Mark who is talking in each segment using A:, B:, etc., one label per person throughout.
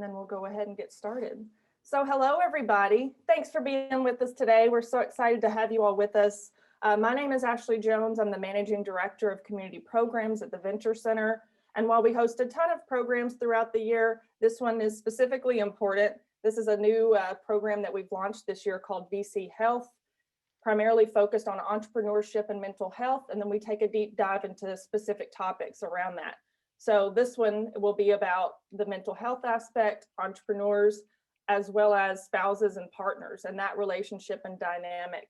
A: then we'll go ahead and get started. So hello, everybody. Thanks for being with us today. We're so excited to have you all with us. My name is Ashley Jones. I'm the Managing Director of Community Programs at the Venture Center. And while we host a ton of programs throughout the year, this one is specifically important. This is a new program that we've launched this year called VCHealth, primarily focused on entrepreneurship and mental health. And then we take a deep dive into specific topics around that. So this one will be about the mental health aspect, entrepreneurs, as well as spouses and partners and that relationship and dynamic.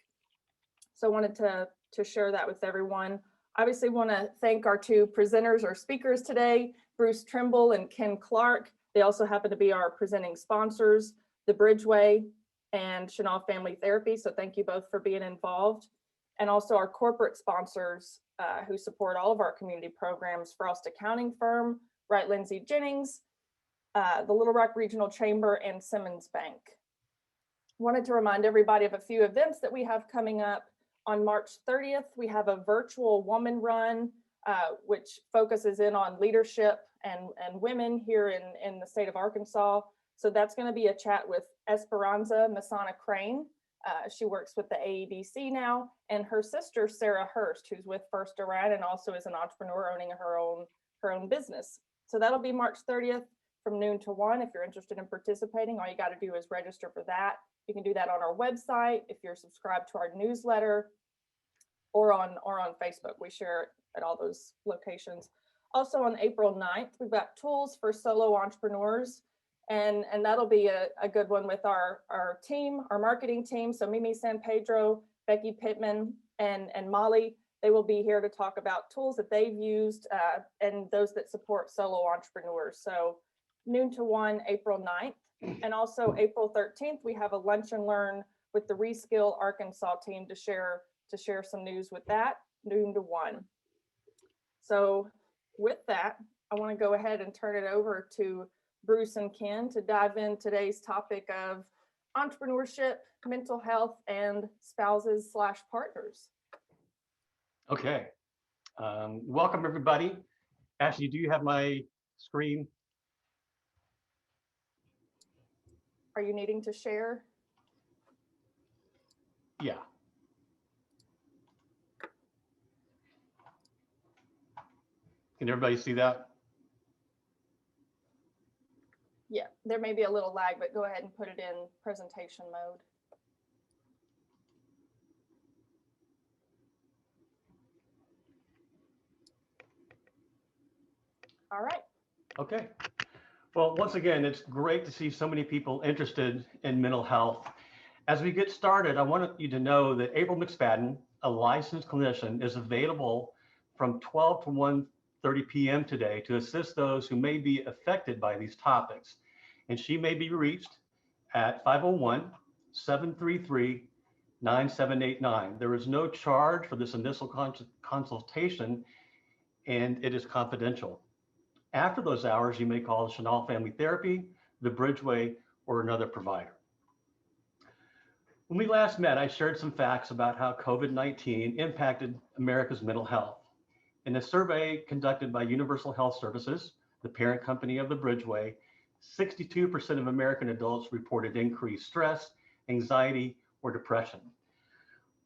A: So I wanted to share that with everyone. Obviously want to thank our two presenters or speakers today, Bruce Trimble and Ken Clark. They also happen to be our presenting sponsors, the Bridgeway and Chenal Family Therapy. So thank you both for being involved. And also our corporate sponsors who support all of our community programs, Frost Accounting Firm, Wright Lindsay Jennings, the Little Rock Regional Chamber, and Simmons Bank. Wanted to remind everybody of a few events that we have coming up. On March 30th, we have a virtual woman run, which focuses in on leadership and women here in the state of Arkansas. So that's going to be a chat with Esperanza Masana Crane. She works with the AEDC now, and her sister, Sarah Hurst, who's with First Iran and also is an entrepreneur owning her own business. So that'll be March 30th from noon to 1. If you're interested in participating, all you got to do is register for that. You can do that on our website if you're subscribed to our newsletter, or on Facebook. We share it at all those locations. Also on April 9th, we've got tools for solo entrepreneurs. And that'll be a good one with our team, our marketing team. So Mimi San Pedro, Becky Pittman, and Molly, they will be here to talk about tools that they've used and those that support solo entrepreneurs. So noon to 1, April 9th. And also April 13th, we have a lunch and learn with the Reskill Arkansas team to share some news with that, noon to 1. So with that, I want to go ahead and turn it over to Bruce and Ken to dive in today's topic of entrepreneurship, mental health, and spouses/partners.
B: Okay. Welcome, everybody. Ashley, do you have my screen?
A: Are you needing to share?
B: Yeah. Can everybody see that?
A: Yeah, there may be a little lag, but go ahead and put it in presentation mode. All right.
B: Okay. Well, once again, it's great to see so many people interested in mental health. As we get started, I want you to know that April McSpadden, a licensed clinician, is available from 12 to 1:30 p.m. today to assist those who may be affected by these topics. And she may be reached at 501-733-9789. There is no charge for this initial consultation, and it is confidential. After those hours, you may call the Chenal Family Therapy, the Bridgeway, or another provider. When we last met, I shared some facts about how COVID-19 impacted America's mental health. In a survey conducted by Universal Health Services, the parent company of the Bridgeway, 62% of American adults reported increased stress, anxiety, or depression.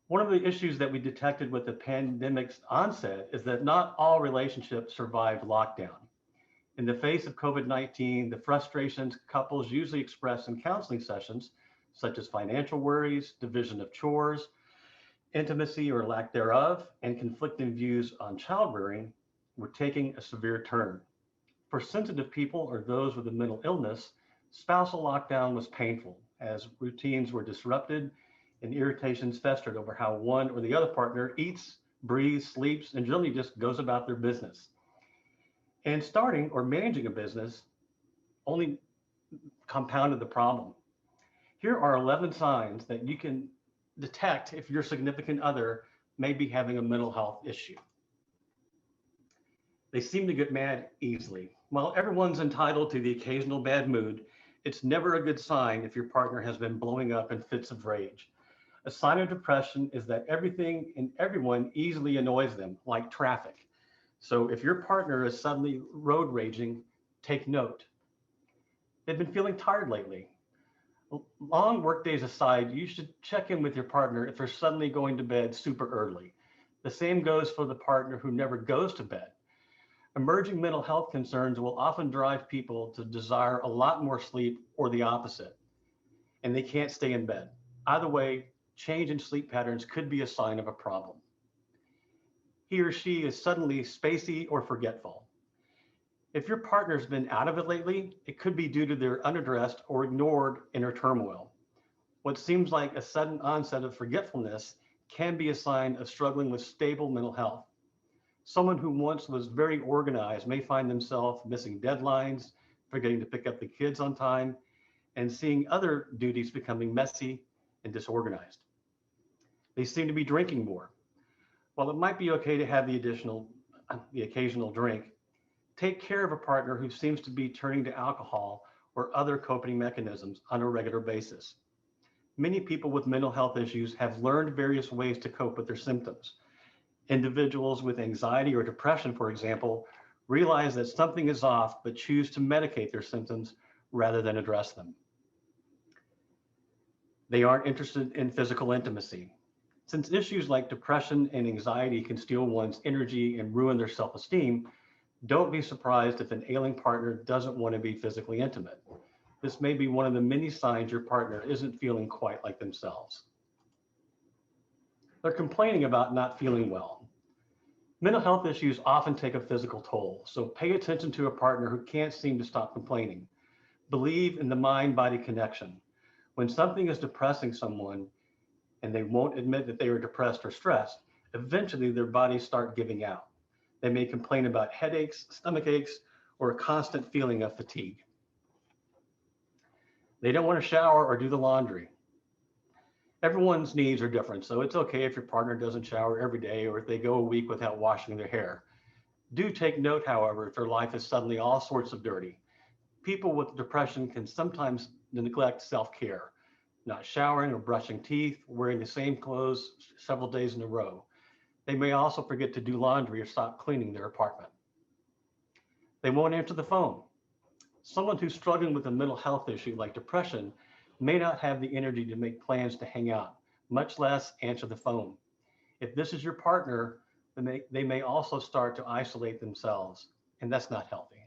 B: One of the issues that we detected with the pandemic's onset is that not all relationships survived lockdown. In the face of COVID-19, the frustrations couples usually express in counseling sessions, such as financial worries, division of chores, intimacy or lack thereof, and conflicting views on child rearing, were taking a severe turn. For sensitive people or those with a mental illness, spousal lockdown was painful as routines were disrupted and irritations festered over how one or the other partner eats, breathes, sleeps, and generally just goes about their business. And starting or managing a business only compounded the problem. Here are 11 signs that you can detect if your significant other may be having a mental health issue. They seem to get mad easily. While everyone's entitled to the occasional bad mood, it's never a good sign if your partner has been blowing up in fits of rage. A sign of depression is that everything and everyone easily annoys them, like traffic. So if your partner is suddenly road raging, take note. They've been feeling tired lately. Long work days aside, you should check in with your partner if they're suddenly going to bed super early. The same goes for the partner who never goes to bed. Emerging mental health concerns will often drive people to desire a lot more sleep or the opposite, and they can't stay in bed. Either way, change in sleep patterns could be a sign of a problem. He or she is suddenly spacey or forgetful. If your partner's been out of it lately, it could be due to their unaddressed or ignored inner turmoil. What seems like a sudden onset of forgetfulness can be a sign of struggling with stable mental health. Someone who once was very organized may find themselves missing deadlines, forgetting to pick up the kids on time, and seeing other duties becoming messy and disorganized. They seem to be drinking more. While it might be okay to have the occasional drink, take care of a partner who seems to be turning to alcohol or other coping mechanisms on a regular basis. Many people with mental health issues have learned various ways to cope with their symptoms. Individuals with anxiety or depression, for example, realize that something is off but choose to medicate their symptoms rather than address them. They aren't interested in physical intimacy. Since issues like depression and anxiety can steal one's energy and ruin their self-esteem, don't be surprised if an ailing partner doesn't want to be physically intimate. This may be one of the many signs your partner isn't feeling quite like themselves. They're complaining about not feeling well. Mental health issues often take a physical toll, so pay attention to a partner who can't seem to stop complaining. Believe in the mind-body connection. When something is depressing someone and they won't admit that they are depressed or stressed, eventually their bodies start giving out. They may complain about headaches, stomach aches, or a constant feeling of fatigue. They don't want to shower or do the laundry. Everyone's needs are different, so it's okay if your partner doesn't shower every day or if they go a week without washing their hair. Do take note, however, if their life is suddenly all sorts of dirty. People with depression can sometimes neglect self-care, not showering or brushing teeth, wearing the same clothes several days in a row. They may also forget to do laundry or stop cleaning their apartment. They won't answer the phone. Someone who's struggling with a mental health issue like depression may not have the energy to make plans to hang out, much less answer the phone. If this is your partner, then they may also start to isolate themselves, and that's not healthy.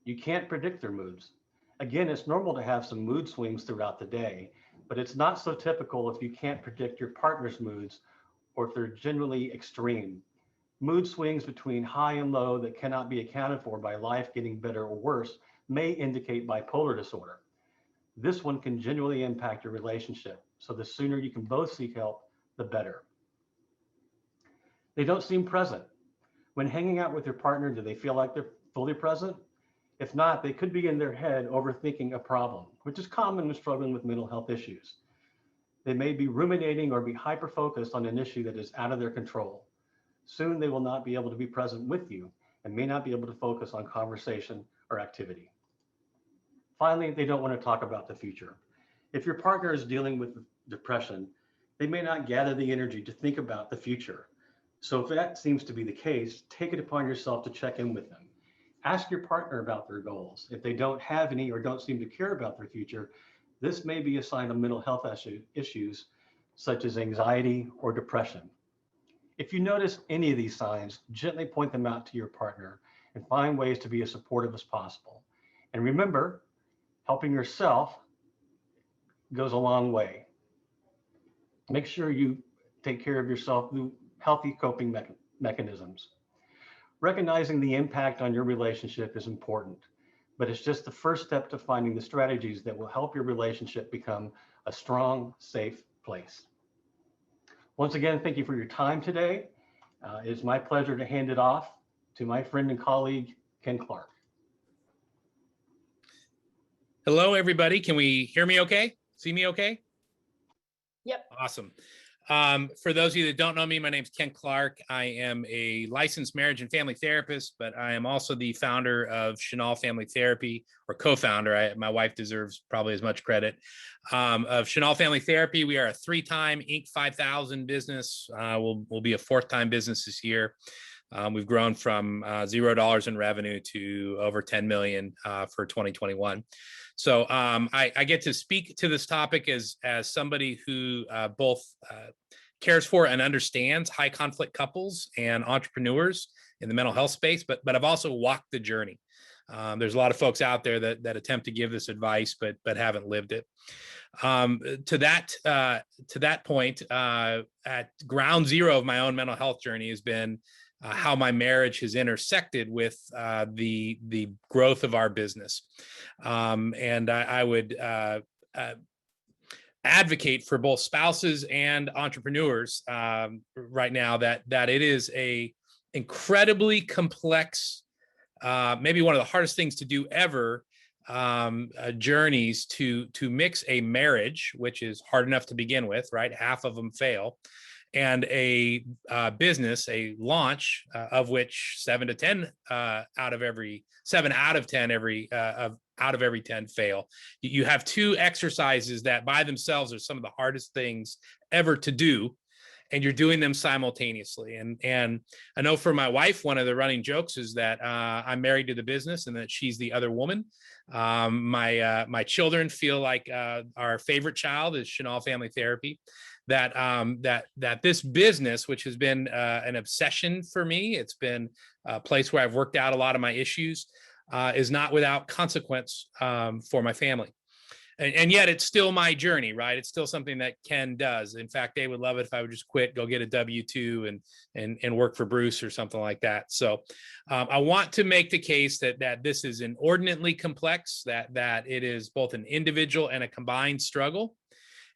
B: You can't predict their moods. Again, it's normal to have some mood swings throughout the day, but it's not so typical if you can't predict your partner's moods or if they're generally extreme. Mood swings between high and low that cannot be accounted for by life getting better or worse may indicate bipolar disorder. This one can genuinely impact your relationship, so the sooner you can both seek help, the better. They don't seem present. When hanging out with your partner, do they feel like they're fully present? If not, they could be in their head overthinking a problem, which is common when struggling with mental health issues. They may be ruminating or be hyper-focused on an issue that is out of their control. Soon they will not be able to be present with you and may not be able to focus on conversation or activity. Finally, they don't want to talk about the future. If your partner is dealing with depression, they may not gather the energy to think about the future. So if that seems to be the case, take it upon yourself to check in with them. Ask your partner about their goals. If they don't have any or don't seem to care about their future, this may be a sign of mental health issues such as anxiety or depression. If you notice any of these signs, gently point them out to your partner and find ways to be as supportive as possible. And remember, helping yourself goes a long way. Make sure you take care of yourself through healthy coping mechanisms. Recognizing the impact on your relationship is important, but it's just the first step to finding the strategies that will help your relationship become a strong, safe place. Once again, thank you for your time today. It's my pleasure to hand it off to my friend and colleague, Ken Clark.
C: Hello, everybody. Can we hear me okay? See me okay?
A: Yep.
C: Awesome. For those of you that don't know me, my name is Ken Clark. I am a licensed marriage and family therapist, but I am also the founder of Chenal Family Therapy, or co-founder. My wife deserves probably as much credit, of Chenal Family Therapy. We are a 3-time Inc. 5000 business. We'll be a 4th-time business this year. We've grown from $0 in revenue to over 10 million for 2021. So I get to speak to this topic as somebody who both cares for and understands high conflict couples and entrepreneurs in the mental health space, but I've also walked the journey. There's a lot of folks out there that attempt to give this advice, but haven't lived it. To that point, at ground zero of my own mental health journey has been how my marriage has intersected with the growth of our business. And I would advocate for both spouses and entrepreneurs right now that it is a incredibly complex, maybe one of the hardest things to do ever, journeys to mix a marriage, which is hard enough to begin with, right? Half of them fail, and a business, a launch, of which 7 out of every 10 fail. You have two exercises that by themselves are some of the hardest things ever to do, and you're doing them simultaneously. And I know for my wife, one of the running jokes is that I'm married to the business and that she's the other woman. My children feel like our favorite child is Chenal Family Therapy. That this business, which has been an obsession for me, it's been a place where I've worked out a lot of my issues, is not without consequence for my family. And yet it's still my journey, right? It's still something that Ken does. In fact, they would love it if I would just quit, go get a W-2 and work for Bruce or something like that. So I want to make the case that this is inordinately complex, that it is both an individual and a combined struggle.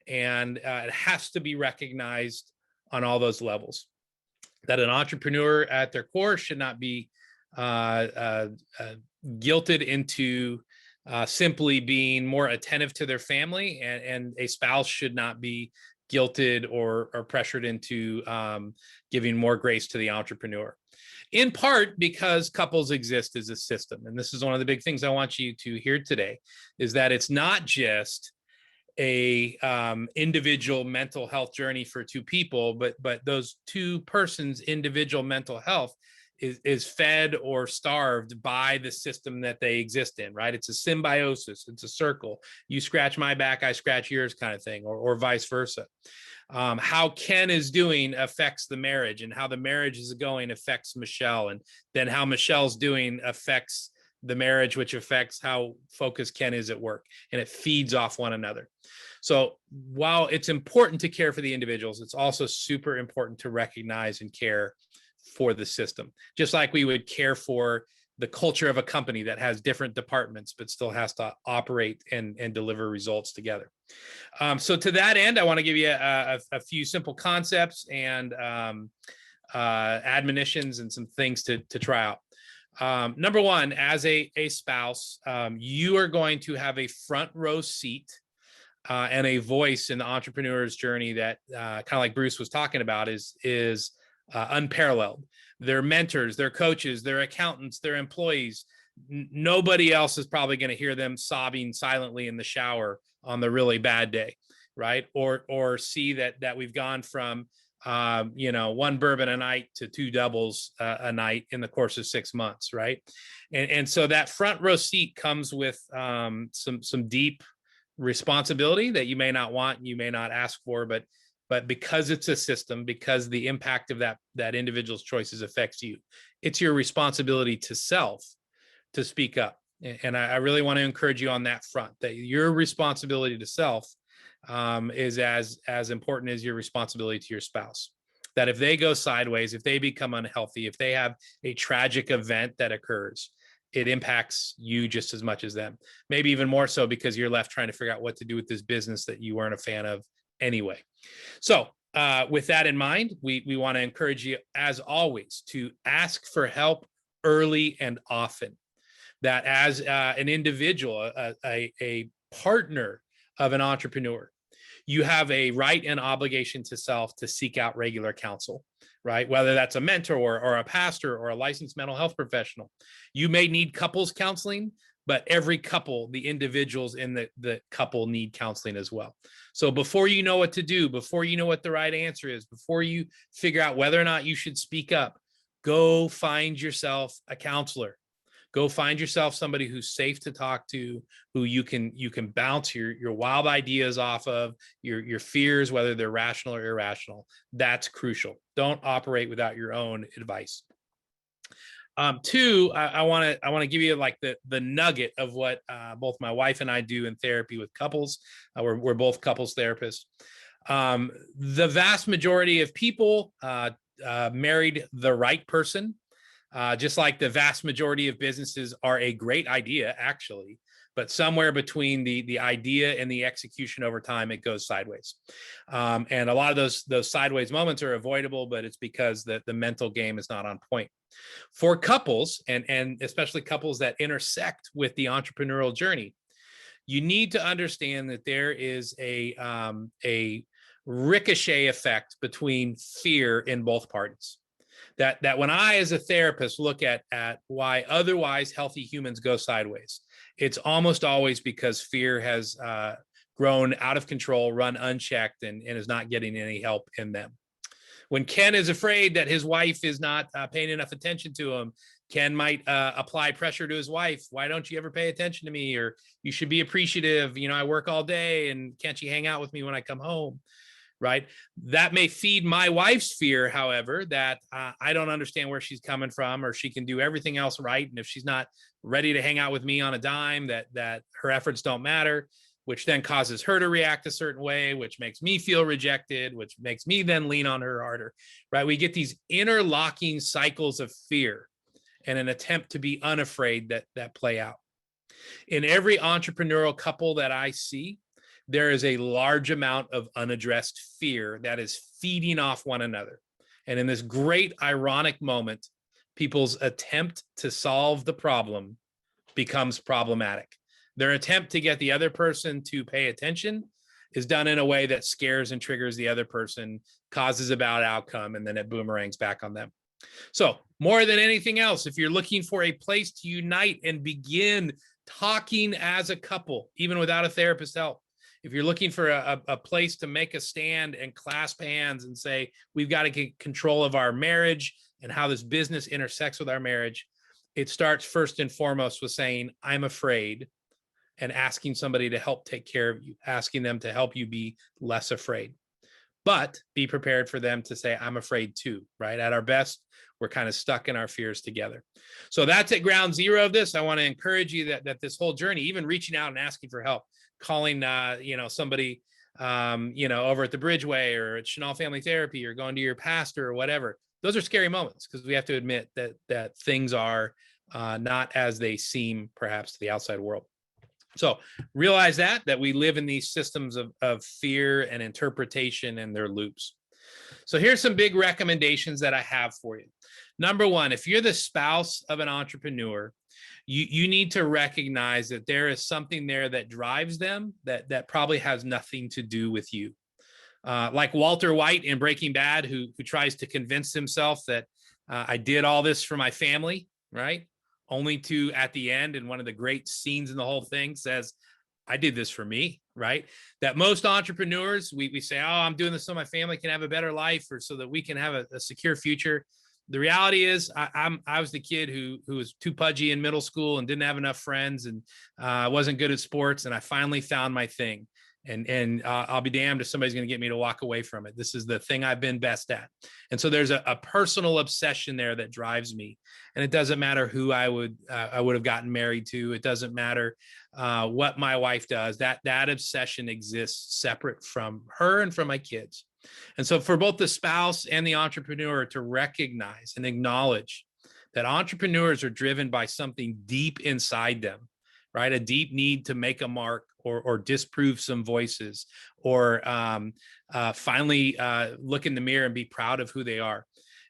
C: And it has to be recognized on all those levels. That an entrepreneur at their core should not be guilted into simply being more attentive to their family, and a spouse should not be guilted or pressured into giving more grace to the entrepreneur. In part because couples exist as a system. And this is one of the big things I want you to hear today, is that it's not just a individual mental health journey for two people, but those two persons' individual mental health is fed or starved by the system that they exist in, right? It's a symbiosis, it's a circle. You scratch my back, I scratch yours kind of thing, or vice versa. How Ken is doing affects the marriage, and how the marriage is going affects Michelle, and then how Michelle's doing affects the marriage, which affects how focused Ken is at work, and it feeds off one another. So while it's important to care for the individuals, it's also super important to recognize and care for the system, just like we would care for the culture of a company that has different departments but still has to operate and deliver results together. So to that end, I want to give you a few simple concepts and admonitions and some things to try out. Number one, as a spouse, you are going to have a front row seat and a voice in the entrepreneur's journey that kind of like Bruce was talking about is unparalleled. Their mentors, their coaches, their accountants, their employees, nobody else is probably going to hear them sobbing silently in the shower on the really bad day, right? Or see that we've gone from one bourbon a night to 2 doubles a night in the course of 6 months, right? And so that front row seat comes with some deep responsibility that you may not want, you may not ask for, but because it's a system, because the impact of that individual's choices affects you, it's your responsibility to self to speak up. And I really want to encourage you on that front, that your responsibility to self is as important as your responsibility to your spouse. That if they go sideways, if they become unhealthy, if they have a tragic event that occurs, it impacts you just as much as them. Maybe even more so, because you're left trying to figure out what to do with this business that you weren't a fan of anyway. So with that in mind, we want to encourage you, as always, to ask for help early and often. That as an individual, a partner of an entrepreneur, you have a right and obligation to self to seek out regular counsel, right? Whether that's a mentor or a pastor or a licensed mental health professional. You may need couples counseling, but every couple, the individuals in the couple need counseling as well. So before you know what to do, before you know what the right answer is, before you figure out whether or not you should speak up, go find yourself a counselor. Go find yourself somebody who's safe to talk to, who you can bounce your wild ideas off of, your fears, whether they're rational or irrational. That's crucial. Don't operate without your own advice. Two, I want to give you like the nugget of what both my wife and I do in therapy with couples. We're both couples therapists. The vast majority of people married the right person. Just like the vast majority of businesses are a great idea, actually, but somewhere between the idea and the execution over time, it goes sideways. And a lot of those sideways moments are avoidable, but it's because the mental game is not on point. For couples, and especially couples that intersect with the entrepreneurial journey, you need to understand that there is a ricochet effect between fear in both parties. That when I, as a therapist, look at why otherwise healthy humans go sideways, it's almost always because fear has grown out of control, run unchecked, and is not getting any help in them. When Ken is afraid that his wife is not paying enough attention to him, Ken might apply pressure to his wife. Why don't you ever pay attention to me? Or you should be appreciative. I work all day, and can't you hang out with me when I come home? Right? That may feed my wife's fear, however, that I don't understand where she's coming from, or she can do everything else right. And if she's not ready to hang out with me on a dime, that her efforts don't matter, which then causes her to react a certain way, which makes me feel rejected, which makes me then lean on her harder, right? We get these interlocking cycles of fear and an attempt to be unafraid that play out. In every entrepreneurial couple that I see, there is a large amount of unaddressed fear that is feeding off one another. And in this great ironic moment, people's attempt to solve the problem becomes problematic. Their attempt to get the other person to pay attention is done in a way that scares and triggers the other person, causes a bad outcome, and then it boomerangs back on them. So more than anything else, if you're looking for a place to unite and begin talking as a couple, even without a therapist's help, if you're looking for a place to make a stand and clasp hands and say, we've got to get control of our marriage and how this business intersects with our marriage, it starts first and foremost with saying, I'm afraid, and asking somebody to help take care of you, asking them to help you be less afraid. But be prepared for them to say, I'm afraid too, right? At our best, we're kind of stuck in our fears together. So that's at ground zero of this. I want to encourage you that this whole journey, even reaching out and asking for help, calling, somebody, over at the Bridgeway or at Chenal Family Therapy, or going to your pastor or whatever. Those are scary moments because we have to admit that things are not as they seem, perhaps, to the outside world. So realize that we live in these systems of fear and interpretation and their loops. So here's some big recommendations that I have for you. Number one, if you're the spouse of an entrepreneur, you need to recognize that there is something there that drives them that probably has nothing to do with you. Like Walter White in Breaking Bad, who tries to convince himself that I did all this for my family, right? Only to, at the end, in one of the great scenes in the whole thing, says, I did this for me, right? That most entrepreneurs, we say, oh, I'm doing this so my family can have a better life, or so that we can have a secure future. The reality is I was the kid who was too pudgy in middle school and didn't have enough friends, and wasn't good at sports. And I finally found my thing. And I'll be damned if somebody's going to get me to walk away from it. This is the thing I've been best at. And so there's a personal obsession there that drives me. And it doesn't matter who I would have gotten married to. It doesn't matter what my wife does. That obsession exists separate from her and from my kids. And so for both the spouse and the entrepreneur to recognize and acknowledge that entrepreneurs are driven by something deep inside them, right? A deep need to make a mark, or disprove some voices, or finally look in the mirror and be proud of who they are.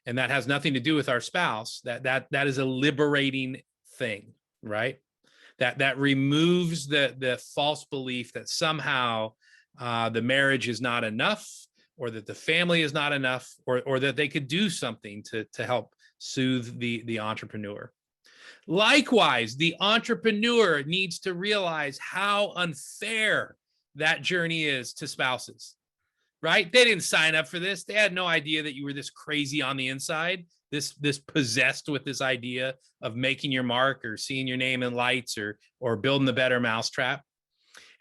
C: And that has nothing to do with our spouse. That is a liberating thing, right? That removes the false belief that somehow the marriage is not enough, or that the family is not enough, or that they could do something to help soothe the entrepreneur. Likewise, the entrepreneur needs to realize how unfair that journey is to spouses, right? They didn't sign up for this. They had no idea that you were this crazy on the inside. this possessed with this idea of making your mark or seeing your name in lights or building the better mousetrap.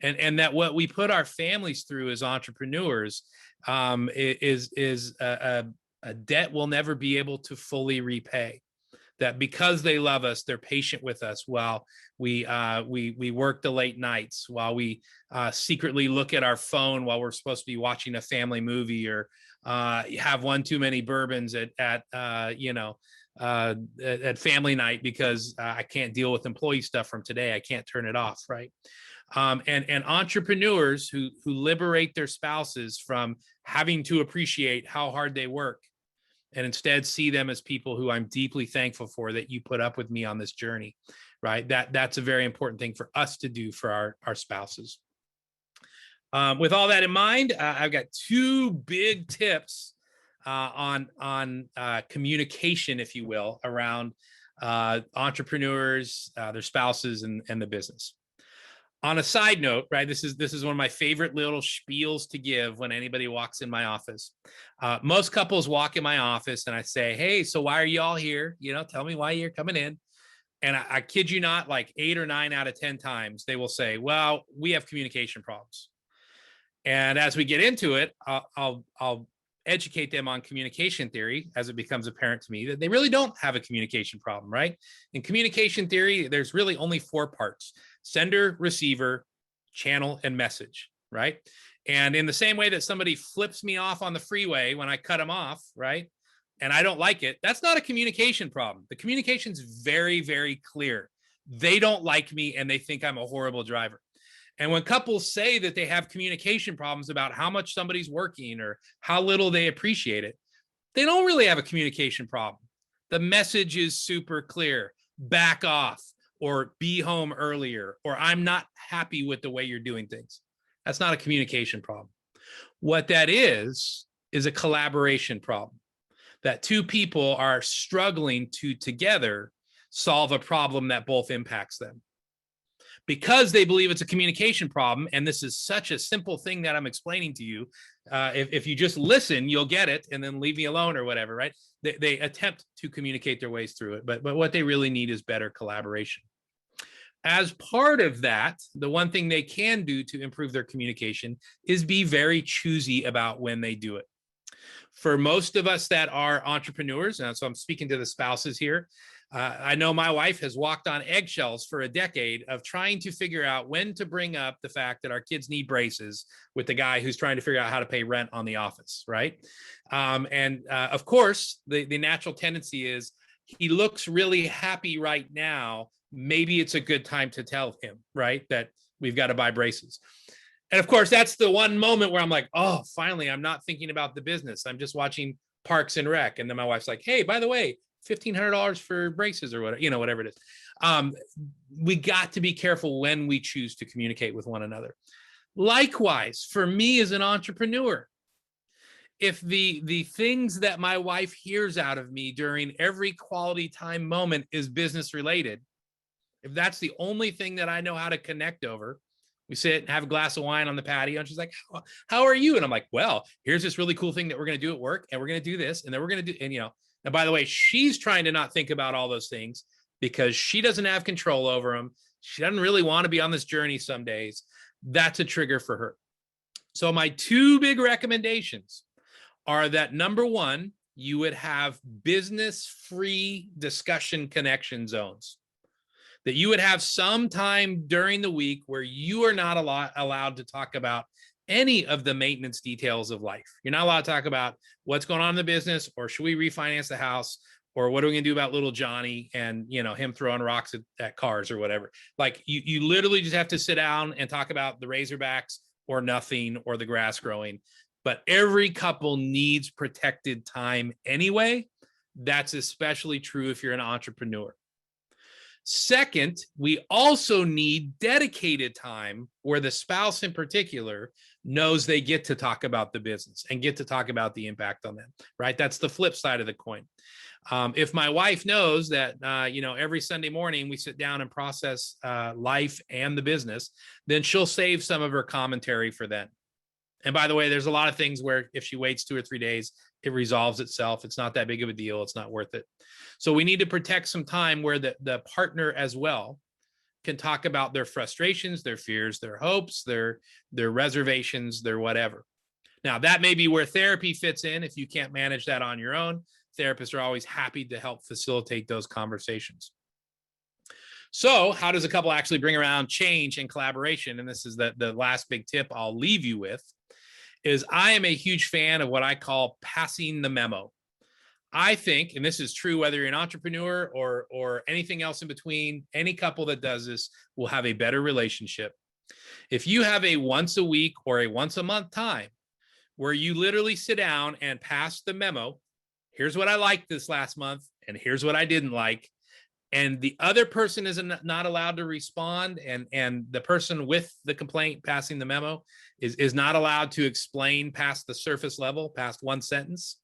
C: And that what we put our families through as entrepreneurs is a debt we'll never be able to fully repay. That because they love us, they're patient with us while we work the late nights, while we secretly look at our phone while we're supposed to be watching a family movie, or have one too many bourbons at family night because I can't deal with employee stuff from today. I can't turn it off, right? And entrepreneurs who liberate their spouses from having to appreciate how hard they work, and instead see them as people who I'm deeply thankful for that you put up with me on this journey, right? That's a very important thing for us to do for our spouses. With all that in mind, I've got two big tips on communication, if you will, around entrepreneurs, their spouses, and the business. On a side note, right, this is one of my favorite little spiels to give when anybody walks in my office. Most couples walk in my office and I say, hey, so why are you all here? Tell me why you're coming in. And I kid you not, like 8 or 9 out of 10 times, they will say, well, we have communication problems. And as we get into it, I'll educate them on communication theory as it becomes apparent to me that they really don't have a communication problem, right? In communication theory, there's really only 4 parts: sender, receiver, channel, and message, right? And in the same way that somebody flips me off on the freeway when I cut them off, right, and I don't like it, that's not a communication problem. The communication's very, very clear. They don't like me and they think I'm a horrible driver. And when couples say that they have communication problems about how much somebody's working or how little they appreciate it, they don't really have a communication problem. The message is super clear: back off, or be home earlier, or I'm not happy with the way you're doing things. That's not a communication problem. What that is a collaboration problem. That two people are struggling to together solve a problem that both impacts them. Because they believe it's a communication problem, and this is such a simple thing that I'm explaining to you, if you just listen, you'll get it, and then leave me alone or whatever, right? They attempt to communicate their ways through it, but what they really need is better collaboration. As part of that, the one thing they can do to improve their communication is be very choosy about when they do it. For most of us that are entrepreneurs, and so I'm speaking to the spouses here, I know my wife has walked on eggshells for a decade of trying to figure out when to bring up the fact that our kids need braces with the guy who's trying to figure out how to pay rent on the office, right? Of course, the natural tendency is he looks really happy right now. Maybe it's a good time to tell him, right, that we've got to buy braces. And of course, that's the one moment where I'm like, oh, finally, I'm not thinking about the business. I'm just watching Parks and Rec. And then my wife's like, hey, by the way, $1,500 for braces or whatever, whatever it is. We got to be careful when we choose to communicate with one another. Likewise, for me as an entrepreneur, if the things that my wife hears out of me during every quality time moment is business related, if that's the only thing that I know how to connect over, we sit and have a glass of wine on the patio, and she's like, how are you? And I'm like, well, here's this really cool thing that we're going to do at work, and we're going to do this, and then we're going to do, and by the way, she's trying to not think about all those things because she doesn't have control over them. She doesn't really want to be on this journey some days. That's a trigger for her. So my 2 big recommendations are that, number 1, you would have business-free discussion connection zones. That you would have some time during the week where you are not allowed to talk about any of the maintenance details of life. You're not allowed to talk about what's going on in the business, or should we refinance the house, or what are we going to do about little Johnny and him throwing rocks at cars or whatever. Like you literally just have to sit down and talk about the Razorbacks or nothing or the grass growing. But every couple needs protected time anyway. That's especially true if you're an entrepreneur. Second, we also need dedicated time where the spouse in particular knows they get to talk about the business and get to talk about the impact on them, right? That's the flip side of the coin. If my wife knows that, every Sunday morning we sit down and process life and the business, then she'll save some of her commentary for then. And by the way, there's a lot of things where if she waits 2 or 3 days, it resolves itself. It's not that big of a deal. It's not worth it. So we need to protect some time where the partner as well can talk about their frustrations, their fears, their hopes, their reservations, their whatever. Now, that may be where therapy fits in. If you can't manage that on your own, therapists are always happy to help facilitate those conversations. So how does a couple actually bring around change and collaboration? And this is the last big tip I'll leave you with, is I am a huge fan of what I call passing the memo. I think, and this is true whether you're an entrepreneur or anything else in between, any couple that does this will have a better relationship. If you have a once a week or a once a month time where you literally sit down and pass the memo, here's what I liked this last month, and here's what I didn't like, and the other person is not allowed to respond, and the person with the complaint passing the memo is not allowed to explain past the surface level, past one sentence,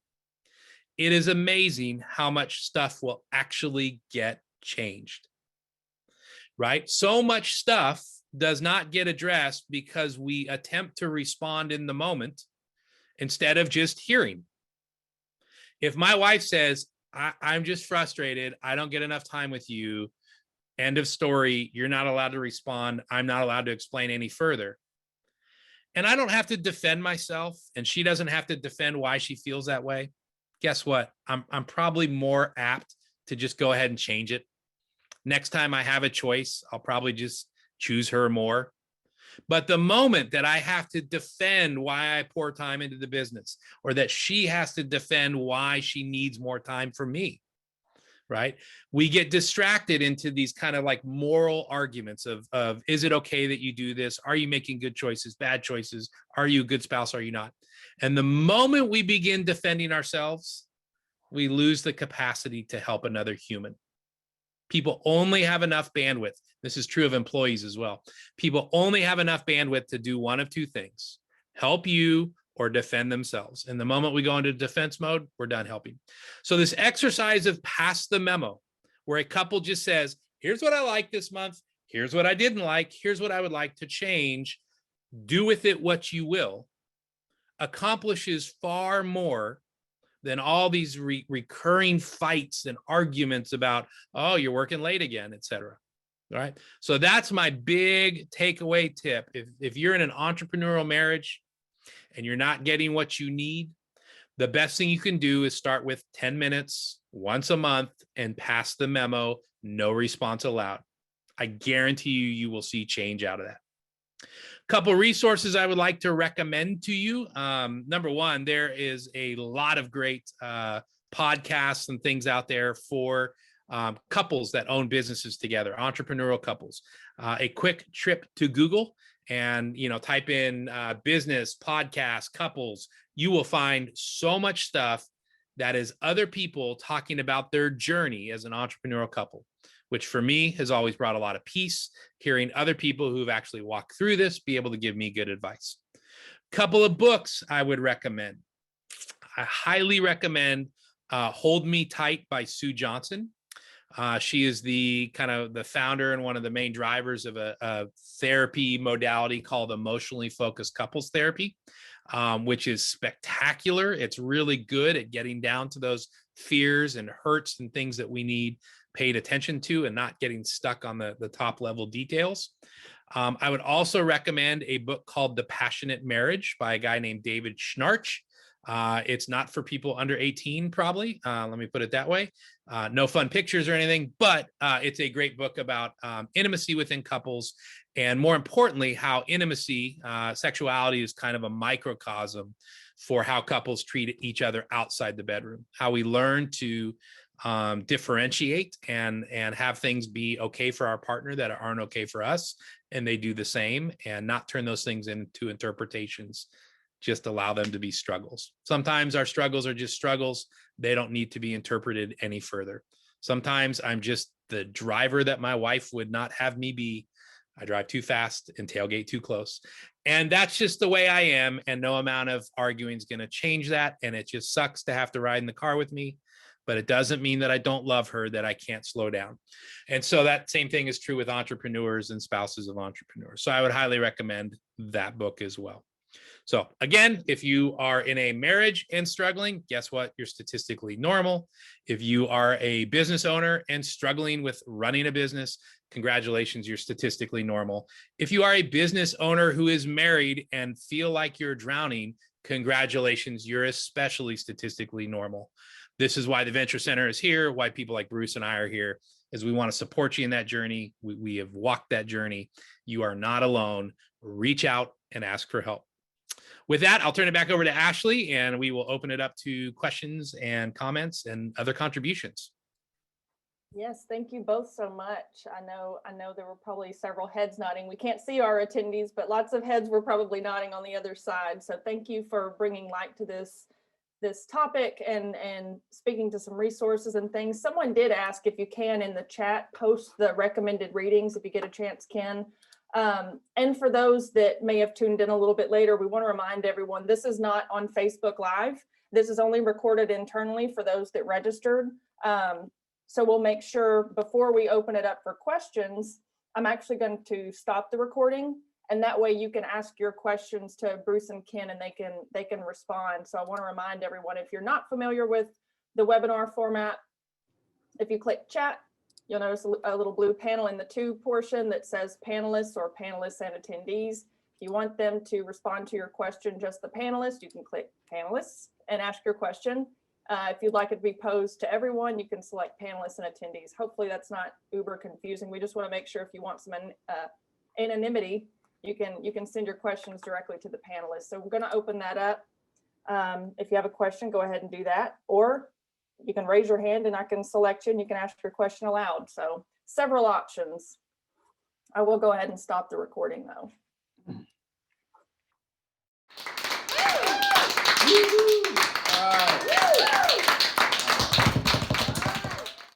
C: it is amazing how much stuff will actually get changed, right? So much stuff does not get addressed because we attempt to respond in the moment instead of just hearing. If my wife says, I'm just frustrated, I don't get enough time with you, end of story, you're not allowed to respond, I'm not allowed to explain any further. And I don't have to defend myself, and she doesn't have to defend why she feels that way. Guess what? I'm probably more apt to just go ahead and change it. Next time I have a choice, I'll probably just choose her more. But the moment that I have to defend why I pour time into the business, or that she has to defend why she needs more time from me, right? We get distracted into these kind of like moral arguments of is it okay that you do this? Are you making good choices, bad choices? Are you a good spouse? Are you not? And the moment we begin defending ourselves, we lose the capacity to help another human. People only have enough bandwidth. This is true of employees as well. People only have enough bandwidth to do one of two things: help you or defend themselves. And the moment we go into defense mode, we're done helping. So this exercise of pass the memo, where a couple just says, here's what I like this month, here's what I didn't like, here's what I would like to change, do with it what you will, accomplishes far more than all these recurring fights and arguments about, oh, you're working late again, et cetera. All right. So that's my big takeaway tip. If you're in an entrepreneurial marriage and you're not getting what you need, the best thing you can do is start with 10 minutes once a month and pass the memo, no response allowed. I guarantee you will see change out of that. Couple resources I would like to recommend to you. Number one, there is a lot of great podcasts and things out there for couples that own businesses together, entrepreneurial couples. A quick trip to Google and type in business, podcast, couples. You will find so much stuff that is other people talking about their journey as an entrepreneurial couple, which for me has always brought a lot of peace, hearing other people who've actually walked through this be able to give me good advice. Couple of books I would recommend. I highly recommend Hold Me Tight by Sue Johnson. She is the founder and one of the main drivers of a therapy modality called emotionally focused couples therapy, which is spectacular. It's really good at getting down to those fears and hurts and things that we need paid attention to and not getting stuck on the top level details. I would also recommend a book called The Passionate Marriage by a guy named David Schnarch. It's not for people under 18, probably. Let me put it that way. No fun pictures or anything, but it's a great book about intimacy within couples. And more importantly, how intimacy, sexuality is kind of a microcosm for how couples treat each other outside the bedroom, how we learn to differentiate and have things be okay for our partner that aren't okay for us, and they do the same, and not turn those things into interpretations. Just allow them to be struggles. Sometimes our struggles are just struggles. They don't need to be interpreted any further. Sometimes I'm just the driver that my wife would not have me be. I drive too fast and tailgate too close. And that's just the way I am. And no amount of arguing is going to change that. And it just sucks to have to ride in the car with me. But it doesn't mean that I don't love her, that I can't slow down. And so that same thing is true with entrepreneurs and spouses of entrepreneurs. So I would highly recommend that book as well. So again, if you are in a marriage and struggling, guess what? You're statistically normal. If you are a business owner and struggling with running a business, congratulations, you're statistically normal. If you are a business owner who is married and feel like you're drowning, congratulations, you're especially statistically normal. This is why the Venture Center is here, why people like Bruce and I are here, is we want to support you in that journey. We have walked that journey. You are not alone. Reach out and ask for help. With that, I'll turn it back over to Ashley, and we will open it up to questions and comments and other contributions.
A: Yes, thank you both so much. I know there were probably several heads nodding. We can't see our attendees, but lots of heads were probably nodding on the other side. So thank you for bringing light to this topic and speaking to some resources and things. Someone did ask if you can in the chat, post the recommended readings if you get a chance, Ken. And for those that may have tuned in a little bit later, we want to remind everyone, this is not on Facebook Live. This is only recorded internally for those that registered. So we'll make sure before we open it up for questions, I'm actually going to stop the recording, and that way you can ask your questions to Bruce and Ken and they can respond. So I want to remind everyone, if you're not familiar with the webinar format, if you click chat, you'll notice a little blue panel in the to portion that says panelists or panelists and attendees. If you want them to respond to your question, just the panelists, you can click panelists and ask your question. If you'd like it to be posed to everyone, you can select panelists and attendees. Hopefully that's not uber confusing. We just want to make sure if you want some anonymity, you can send your questions directly to the panelists. So we're going to open that up. If you have a question, go ahead and do that. Or you can raise your hand and I can select you and you can ask your question aloud. So several options. I will go ahead and stop the recording though.
B: All right.